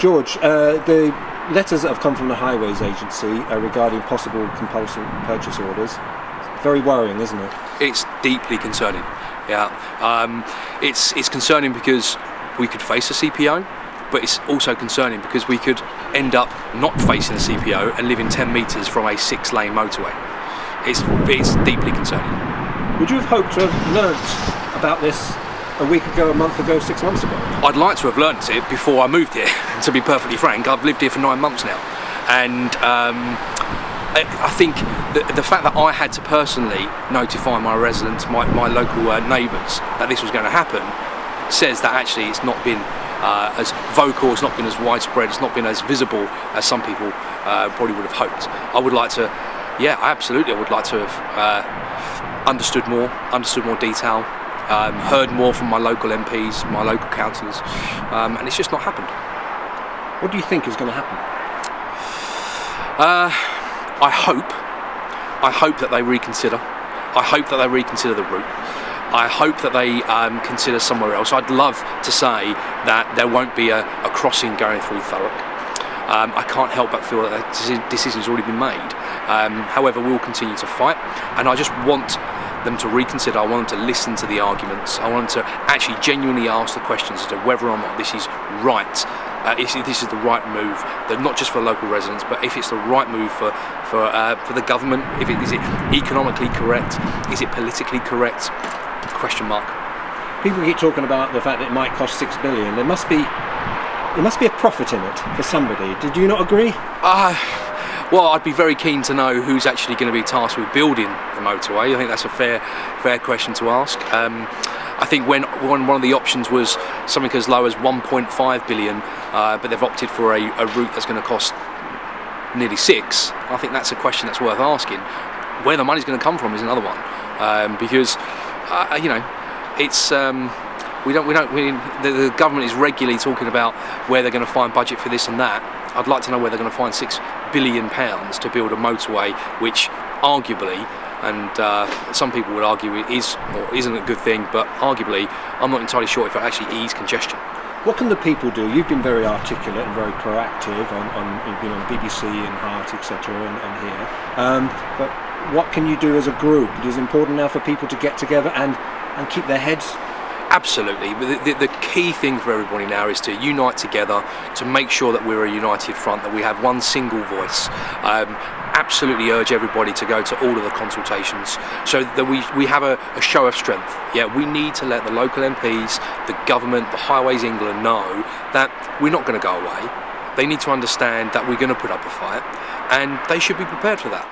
George, the letters that have come from the Highways Agency regarding possible compulsory purchase orders, very worrying, isn't it? It's deeply concerning. Yeah, it's concerning because we could face a CPO, but it's also concerning because we could end up not facing a CPO and living 10 metres from a 6-lane motorway. It's deeply concerning. Would you have hoped to have learnt about this a week ago, a month ago, 6 months ago? I'd like to have learnt it before I moved here, to be perfectly frank. I've lived here for 9 months now, and I think the fact that I had to personally notify my residents, my local neighbours, that this was going to happen, says that actually it's not been as vocal, it's not been as widespread, it's not been as visible as some people probably would have hoped. I would like to, yeah, absolutely, I would like to have understood more detail, heard more from my local MPs, my local councillors, and it's just not happened. What do you think is going to happen? I hope that they reconsider. I hope that they reconsider the route. I hope that they consider somewhere else. I'd love to say that there won't be a crossing going through Thurrock. I can't help but feel that that decision's already been made. However, we'll continue to fight, and I just want them to reconsider. I want them to listen to the arguments. I want them to actually genuinely ask the questions as to whether or not this is right. This is the right move, not just for local residents, but if it's the right move for the government. Is it economically correct? Is it politically correct? Question mark. People keep talking about the fact that it might cost $6 billion. There must be a profit in it for somebody. Did you not agree? Well, I'd be very keen to know who's actually going to be tasked with building the motorway. I think that's a fair question to ask. I think when one of the options was something as low as 1.5 billion, but they've opted for a route that's going to cost nearly 6. I think that's a question that's worth asking. Where the money's going to come from is another one, because it's the government is regularly talking about where they're going to find budget for this and that. I'd like to know where they're going to find £6 billion to build a motorway, which arguably, and some people would argue it is or isn't a good thing, but arguably I'm not entirely sure if it actually ease congestion. What can the people do? You've been very articulate and very proactive you've been on BBC and Heart, etc. and here. But what can you do as a group? It is important now for people to get together and keep their heads. Absolutely. The key thing for everybody now is to unite together, to make sure that we're a united front, that we have one single voice. Absolutely urge everybody to go to all of the consultations so that we have a show of strength. Yeah, we need to let the local MPs, the government, the Highways England know that we're not going to go away. They need to understand that we're going to put up a fight, and they should be prepared for that.